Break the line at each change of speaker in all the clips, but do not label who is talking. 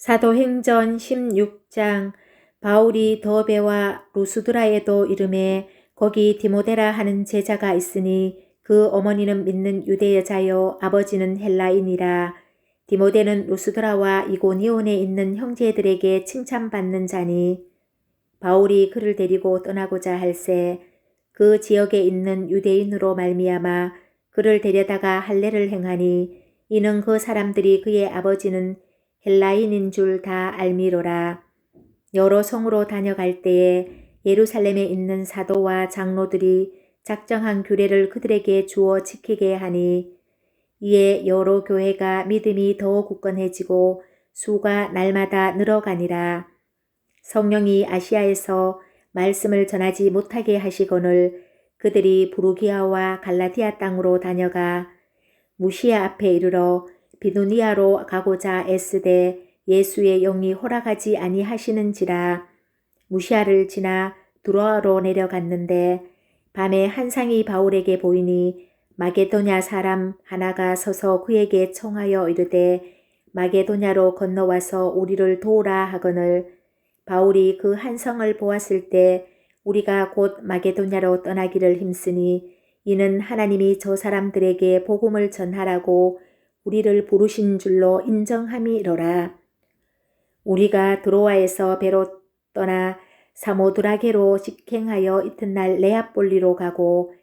사도행전 16장. 바울이 더베와 루스드라에도 이름에 거기 디모데라 하는 제자가 있으니 그 어머니는 믿는 유대 여자요 아버지는 헬라인이라. 디모데는 루스드라와 이고니온에 있는 형제들에게 칭찬받는 자니 바울이 그를 데리고 떠나고자 할새 그 지역에 있는 유대인으로 말미암아 그를 데려다가 할례를 행하니 이는 그 사람들이 그의 아버지는 헬라인인 줄 다 알미로라. 여러 성으로 다녀갈 때에 예루살렘에 있는 사도와 장로들이 작정한 규례를 그들에게 주어 지키게 하니 이에 여러 교회가 믿음이 더 굳건해지고 수가 날마다 늘어가니라. 성령이 아시아에서 말씀을 전하지 못하게 하시거늘 그들이 부르기아와 갈라디아 땅으로 다녀가 무시아 앞에 이르러 비두니아로 가고자 애쓰되 예수의 영이 허락하지 아니하시는지라. 무시아를 지나 두로아로 내려갔는데 밤에 한상이 바울에게 보이니 마게도냐 사람 하나가 서서 그에게 청하여 이르되 마게도냐로 건너와서 우리를 도우라 하거늘 바울이 그 한성을 보았을 때 우리가 곧 마게도냐로 떠나기를 힘쓰니 이는 하나님이 저 사람들에게 복음을 전하라고 우리를 부르신 줄로 인정함이로라. 우리가 드로아에서 배로 떠나 사모드라게로 직행하여 이튿날 네아폴리로 가고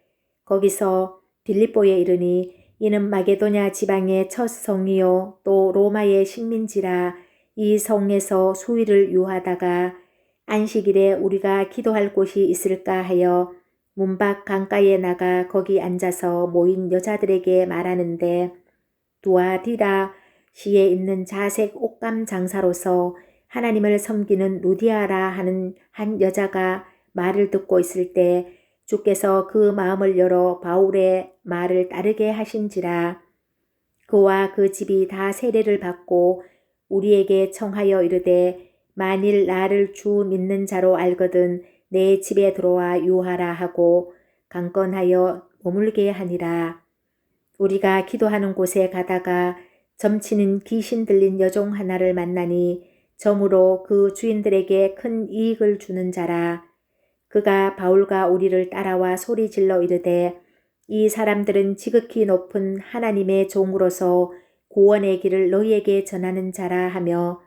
거기서 빌립보에 이르니 이는 마게도냐 지방의 첫 성이요 또 로마의 식민지라. 이 성에서 수일을 유하다가 안식일에 우리가 기도할 곳이 있을까 하여 문밖 강가에 나가 거기 앉아서 모인 여자들에게 말하는데 두아디라 시에 있는 자색 옷감 장사로서 하나님을 섬기는 루디아라 하는 한 여자가 말을 듣고 있을 때 주께서 그 마음을 열어 바울의 말을 따르게 하신지라. 그와 그 집이 다 세례를 받고 우리에게 청하여 이르되 만일 나를 주 믿는 자로 알거든 내 집에 들어와 유하라 하고 강건하여 머물게 하니라. 우리가 기도하는 곳에 가다가 점치는 귀신 들린 여종 하나를 만나니 점으로 그 주인들에게 큰 이익을 주는 자라. 그가 바울과 우리를 따라와 소리질러 이르되 이 사람들은 지극히 높은 하나님의 종으로서 구원의 길을 너희에게 전하는 자라 하며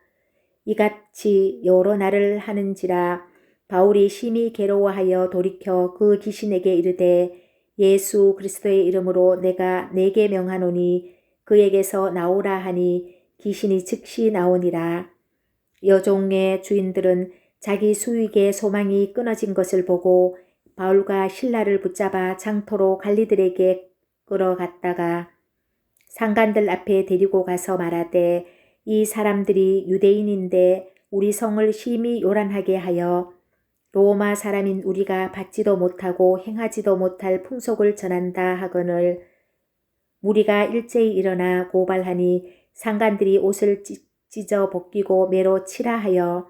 이같이 여러 날을 하는지라. 바울이 심히 괴로워하여 돌이켜 그 귀신에게 이르되 예수 그리스도의 이름으로 내가 네게 명하노니 그에게서 나오라 하니 귀신이 즉시 나오니라. 여종의 주인들은 자기 수익의 소망이 끊어진 것을 보고 바울과 실라를 붙잡아 장터로 관리들에게 끌어갔다가 상관들 앞에 데리고 가서 말하되 이 사람들이 유대인인데 우리 성을 심히 요란하게 하여 로마 사람인 우리가 받지도 못하고 행하지도 못할 풍속을 전한다 하거늘 무리가 일제히 일어나 고발하니 상관들이 옷을 찢어 벗기고 매로 치라 하여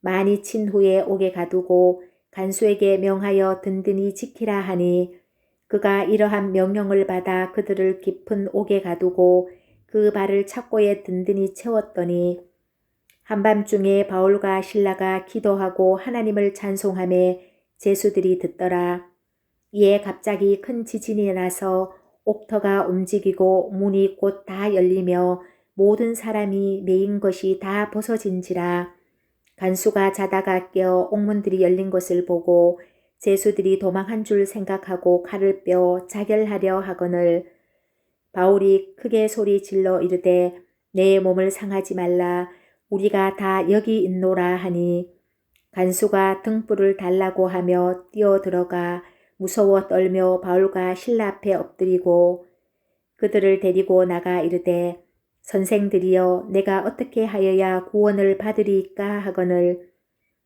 많이 친 후에 옥에 가두고 간수에게 명하여 든든히 지키라 하니 그가 이러한 명령을 받아 그들을 깊은 옥에 가두고 그 발을 착고에 든든히 채웠더니 한밤중에 바울과 실라가 기도하고 하나님을 찬송하며 제수들이 듣더라. 이에 갑자기 큰 지진이 나서 옥터가 움직이고 문이 곧 다 열리며 모든 사람이 매인 것이 다 벗어진지라. 간수가 자다가 깨어 옥문들이 열린 것을 보고 제수들이 도망한 줄 생각하고 칼을 빼어 자결하려 하거늘 바울이 크게 소리 질러 이르되 내 몸을 상하지 말라. 우리가 다 여기 있노라 하니 간수가 등불을 달라고 하며 뛰어들어가 무서워 떨며 바울과 실라 앞에 엎드리고 그들을 데리고 나가 이르되 선생들이여 내가 어떻게 하여야 구원을 받으리까 하거늘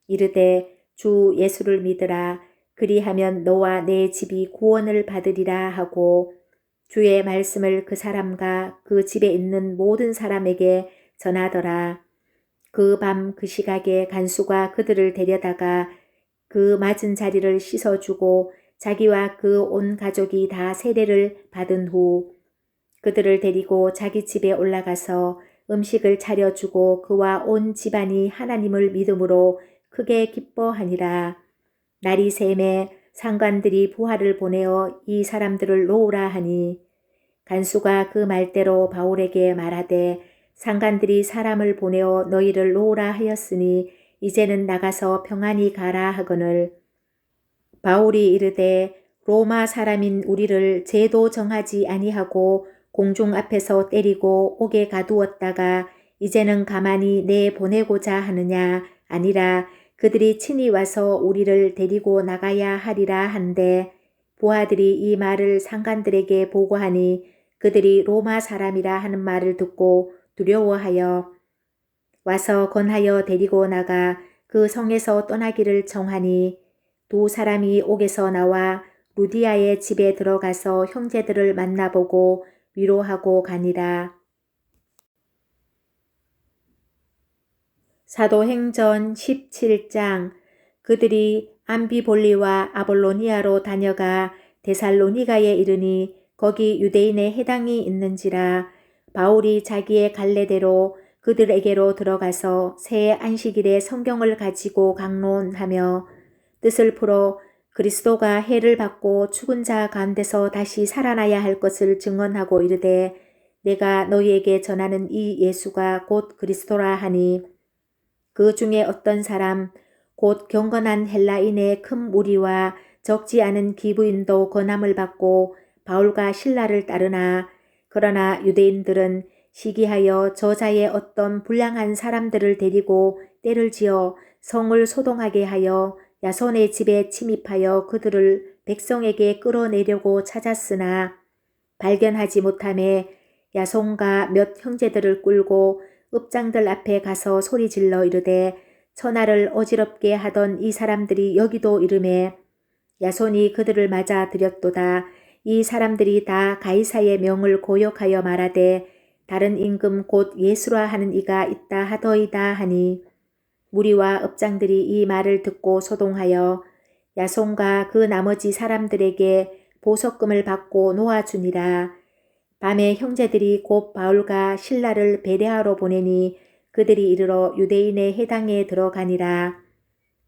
이르되 주 예수를 믿으라. 그리하면 너와 내 집이 구원을 받으리라 하고 주의 말씀을 그 사람과 그 집에 있는 모든 사람에게 전하더라. 그 밤 그 시각에 간수가 그들을 데려다가 그 맞은 자리를 씻어주고 자기와 그 온 가족이 다 세례를 받은 후 그들을 데리고 자기 집에 올라가서 음식을 차려주고 그와 온 집안이 하나님을 믿음으로 크게 기뻐하니라. 날이 샘에 상관들이 부하를 보내어 이 사람들을 놓으라 하니 간수가 그 말대로 바울에게 말하되 상관들이 사람을 보내어 너희를 놓으라 하였으니 이제는 나가서 평안히 가라 하거늘 바울이 이르되 로마 사람인 우리를 죄도 정하지 아니하고 공중 앞에서 때리고 옥에 가두었다가 이제는 가만히 내 보내고자 하느냐 아니라 그들이 친히 와서 우리를 데리고 나가야 하리라 한데 부하들이 이 말을 상관들에게 보고하니 그들이 로마 사람이라 하는 말을 듣고 두려워하여 와서 건하여 데리고 나가 그 성에서 떠나기를 청하니 두 사람이 옥에서 나와 루디아의 집에 들어가서 형제들을 만나보고 위로하고 가니라. 사도행전 17장 그들이 암비볼리와 아볼로니아로 다녀가 데살로니가에 이르니 거기 유대인의 해당이 있는지라 바울이 자기의 갈래대로 그들에게로 들어가서 새 안식일에 성경을 가지고 강론하며 뜻을 풀어 그리스도가 해를 받고 죽은 자 가운데서 다시 살아나야 할 것을 증언하고 이르되 내가 너희에게 전하는 이 예수가 곧 그리스도라 하니 그 중에 어떤 사람 곧 경건한 헬라인의 큰 무리와 적지 않은 기부인도 권함을 받고 바울과 신라를 따르나 그러나 유대인들은 시기하여 저자의 어떤 불량한 사람들을 데리고 때를 지어 성을 소동하게 하여 야손의 집에 침입하여 그들을 백성에게 끌어내려고 찾았으나 발견하지 못하매 야손과 몇 형제들을 끌고 읍장들 앞에 가서 소리질러 이르되 천하를 어지럽게 하던 이 사람들이 여기도 이르매 야손이 그들을 맞아 들였도다. 이 사람들이 다 가이사의 명을 고역하여 말하되 다른 임금 곧 예수라 하는 이가 있다 하더이다 하니 무리와 읍장들이 이 말을 듣고 소동하여 야손과 그 나머지 사람들에게 보석금을 받고 놓아주니라. 밤에 형제들이 곧 바울과 신라를 베레아로 보내니 그들이 이르러 유대인의 해당에 들어가니라.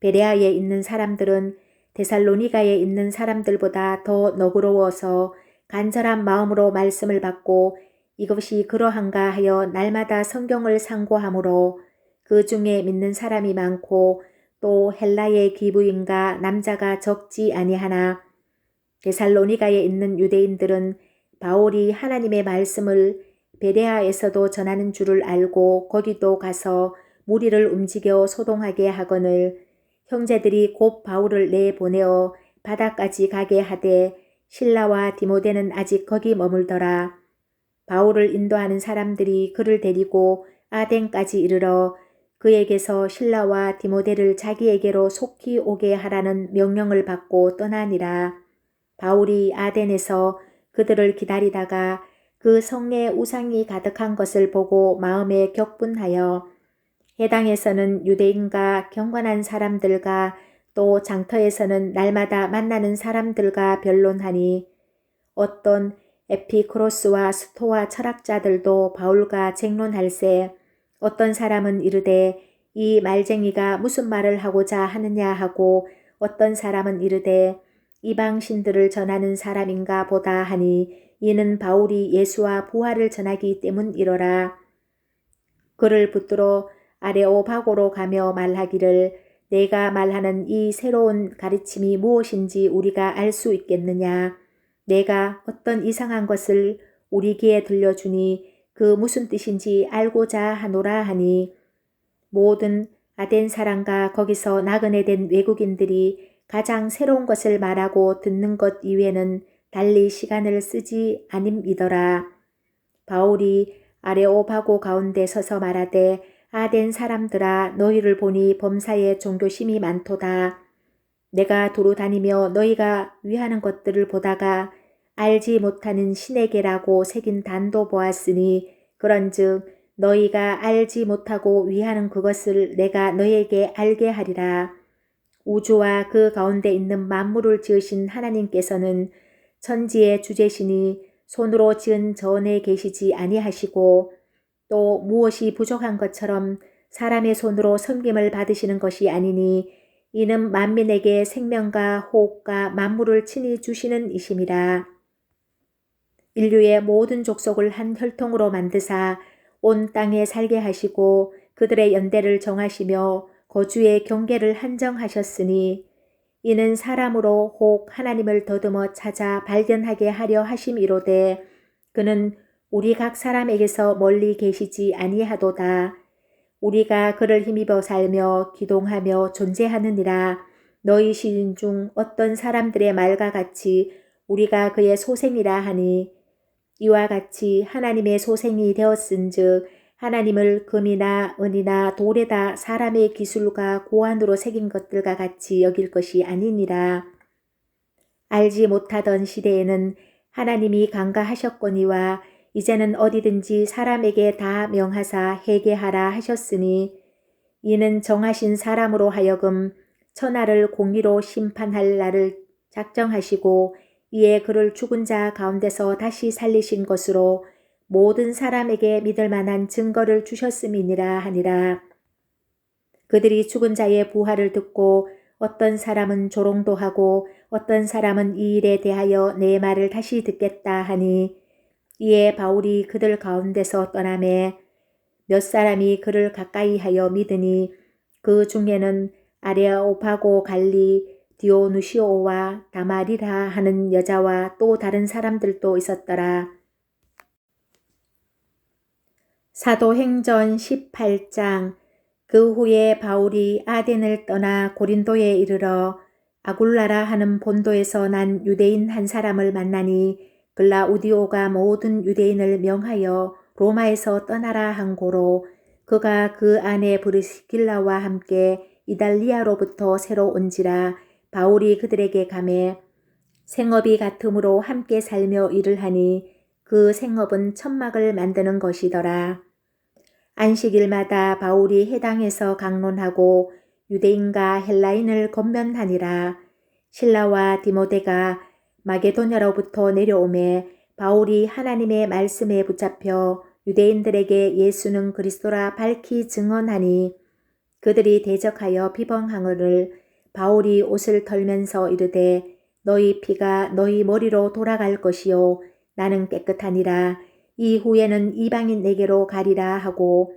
베레아에 있는 사람들은 데살로니가에 있는 사람들보다 더 너그러워서 간절한 마음으로 말씀을 받고 이것이 그러한가 하여 날마다 성경을 상고하므로 그 중에 믿는 사람이 많고 또 헬라의 기부인과 남자가 적지 아니하나 데살로니가에 있는 유대인들은 바울이 하나님의 말씀을 베레아에서도 전하는 줄을 알고 거기도 가서 무리를 움직여 소동하게 하거늘 형제들이 곧 바울을 내보내어 바다까지 가게 하되 실라와 디모데는 아직 거기 머물더라. 바울을 인도하는 사람들이 그를 데리고 아덴까지 이르러 그에게서 실라와 디모데를 자기에게로 속히 오게 하라는 명령을 받고 떠나니라. 바울이 아덴에서 그들을 기다리다가 그 성에 우상이 가득한 것을 보고 마음에 격분하여 해당에서는 유대인과 경건한 사람들과 또 장터에서는 날마다 만나는 사람들과 변론하니 어떤 에피크로스와 스토아 철학자들도 바울과 쟁론할세 어떤 사람은 이르되 이 말쟁이가 무슨 말을 하고자 하느냐 하고 어떤 사람은 이르되 이방신들을 전하는 사람인가 보다 하니 이는 바울이 예수와 부활을 전하기 때문이로라. 그를 붙들어 아레오바고로 가며 말하기를 내가 말하는 이 새로운 가르침이 무엇인지 우리가 알 수 있겠느냐. 내가 어떤 이상한 것을 우리 귀에 들려주니 그 무슨 뜻인지 알고자 하노라 하니 모든 아덴 사람과 거기서 나그네 된 외국인들이 가장 새로운 것을 말하고 듣는 것 이외에는 달리 시간을 쓰지 아님이더라. 바울이 아레오바고 가운데 서서 말하되 아덴 사람들아 너희를 보니 범사에 종교심이 많도다. 내가 두루 다니며 너희가 위하는 것들을 보다가 알지 못하는 신에게라고 새긴 단도 보았으니 그런즉 너희가 알지 못하고 위하는 그것을 내가 너희에게 알게 하리라. 우주와 그 가운데 있는 만물을 지으신 하나님께서는 천지의 주제시니 손으로 지은 전에 계시지 아니하시고 또 무엇이 부족한 것처럼 사람의 손으로 섬김을 받으시는 것이 아니니 이는 만민에게 생명과 호흡과 만물을 친히 주시는 이심이라. 인류의 모든 족속을 한 혈통으로 만드사 온 땅에 살게 하시고 그들의 연대를 정하시며 거주의 경계를 한정하셨으니 이는 사람으로 혹 하나님을 더듬어 찾아 발견하게 하려 하심이로되 그는 우리 각 사람에게서 멀리 계시지 아니하도다. 우리가 그를 힘입어 살며 기동하며 존재하느니라. 너희 시인 중 어떤 사람들의 말과 같이 우리가 그의 소생이라 하니 이와 같이 하나님의 소생이 되었은즉 하나님을 금이나 은이나 돌에다 사람의 기술과 고안으로 새긴 것들과 같이 여길 것이 아니니라. 알지 못하던 시대에는 하나님이 간과하셨거니와 이제는 어디든지 사람에게 다 명하사 회개하라 하셨으니 이는 정하신 사람으로 하여금 천하를 공의로 심판할 날을 작정하시고 이에 그를 죽은 자 가운데서 다시 살리신 것으로 모든 사람에게 믿을 만한 증거를 주셨음이니라 하니라. 그들이 죽은 자의 부활을 듣고 어떤 사람은 조롱도 하고 어떤 사람은 이 일에 대하여 내 말을 다시 듣겠다 하니 이에 바울이 그들 가운데서 떠나매 몇 사람이 그를 가까이 하여 믿으니 그 중에는 아레오파고 갈리 디오누시오와 다마리라 하는 여자와 또 다른 사람들도 있었더라. 사도행전 18장. 그 후에 바울이 아덴을 떠나 고린도에 이르러 아굴라라 하는 본도에서 난 유대인 한 사람을 만나니 글라우디오가 모든 유대인을 명하여 로마에서 떠나라 한 고로 그가 그 아내 브리스길라와 함께 이달리아로부터 새로 온지라 바울이 그들에게 가매 생업이 같음으로 함께 살며 일을 하니 그 생업은 천막을 만드는 것이더라. 안식일마다 바울이 회당에서 강론하고 유대인과 헬라인을 권면하니라. 실라와 디모데가 마게도냐로부터 내려오매 바울이 하나님의 말씀에 붙잡혀 유대인들에게 예수는 그리스도라 밝히 증언하니 그들이 대적하여 비방하거늘 바울이 옷을 털면서 이르되 너희 피가 너희 머리로 돌아갈 것이요 나는 깨끗하니라. 이후에는 이방인에게로 가리라 하고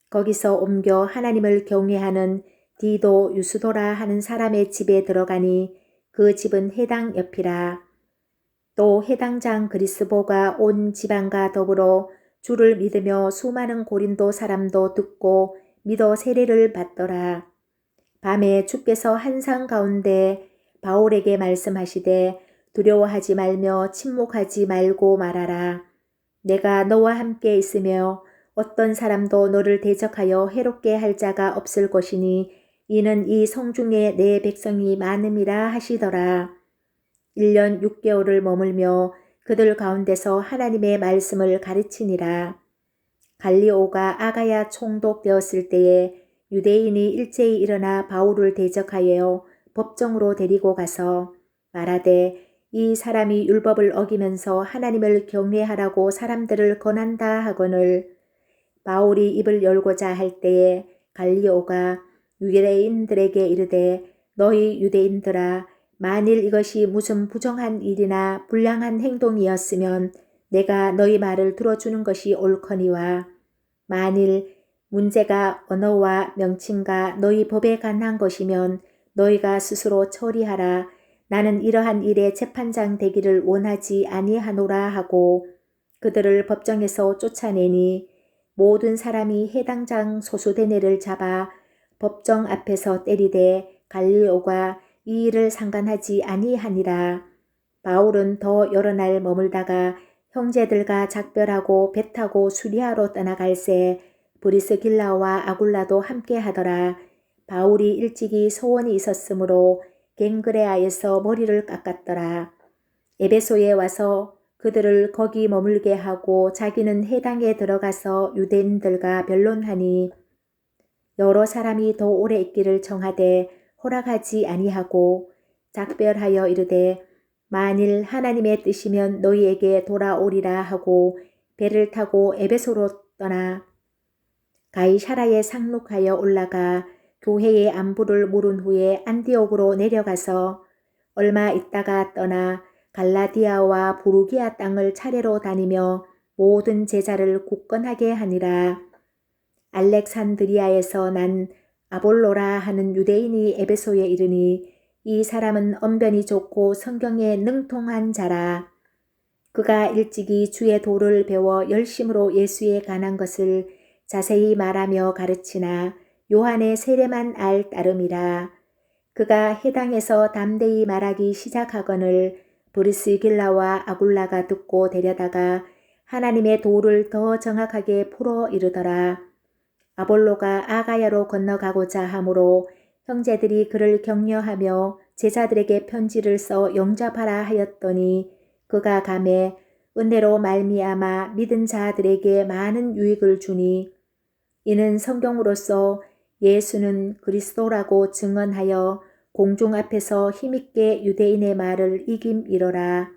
거기서 옮겨 하나님을 경외하는 디도 유스도라 하는 사람의 집에 들어가니 그 집은 회당 옆이라. 또 회당장 그리스보가 온 지방과 더불어 주를 믿으며 수많은 고린도 사람도 듣고 믿어 세례를 받더라. 밤에 주께서 한상 가운데 바울에게 말씀하시되 두려워하지 말며 침묵하지 말고 말하라. 내가 너와 함께 있으며 어떤 사람도 너를 대적하여 해롭게 할 자가 없을 것이니 이는 이 성중에 내 백성이 많음이라 하시더라. 1년 6개월을 머물며 그들 가운데서 하나님의 말씀을 가르치니라. 갈리오가 아가야 총독되었을 때에 유대인이 일제히 일어나 바울을 대적하여 법정으로 데리고 가서 말하되 이 사람이 율법을 어기면서 하나님을 경외하라고 사람들을 권한다 하거늘 바울이 입을 열고자 할 때에 갈리오가 유대인들에게 이르되 너희 유대인들아 만일 이것이 무슨 부정한 일이나 불량한 행동이었으면 내가 너희 말을 들어주는 것이 옳거니와 만일 문제가 언어와 명칭과 너희 법에 관한 것이면 너희가 스스로 처리하라. 나는 이러한 일에 재판장 되기를 원하지 아니하노라 하고 그들을 법정에서 쫓아내니 모든 사람이 해당장 소수대네를 잡아 법정 앞에서 때리되 갈리오가 이 일을 상관하지 아니하니라. 바울은 더 여러 날 머물다가 형제들과 작별하고 배 타고 수리아로 떠나갈새 브리스길라와 아굴라도 함께 하더라. 바울이 일찍이 소원이 있었으므로 갱그레아에서 머리를 깎았더라. 에베소에 와서 그들을 거기 머물게 하고 자기는 회당에 들어가서 유대인들과 변론하니 여러 사람이 더 오래 있기를 청하되 허락하지 아니하고 작별하여 이르되 만일 하나님의 뜻이면 너희에게 돌아오리라 하고 배를 타고 에베소로 떠나 가이사라에 상륙하여 올라가 교회의 안부를 물은 후에 안디옥으로 내려가서 얼마 있다가 떠나 갈라디아와 부르기아 땅을 차례로 다니며 모든 제자를 굳건하게 하니라. 알렉산드리아에서 난 아볼로라 하는 유대인이 에베소에 이르니 이 사람은 언변이 좋고 성경에 능통한 자라. 그가 일찍이 주의 도를 배워 열심으로 예수에 관한 것을 자세히 말하며 가르치나 요한의 세례만 알 따름이라. 그가 해당에서 담대히 말하기 시작하거늘 브리스길라와 아굴라가 듣고 데려다가 하나님의 도를 더 정확하게 풀어 이르더라. 아볼로가 아가야로 건너가고자 하므로 형제들이 그를 격려하며 제자들에게 편지를 써 영접하라 하였더니 그가 가매 은혜로 말미암아 믿은 자들에게 많은 유익을 주니 이는 성경으로서 예수는 그리스도라고 증언하여 공중 앞에서 힘있게 유대인의 말을 이김이러라.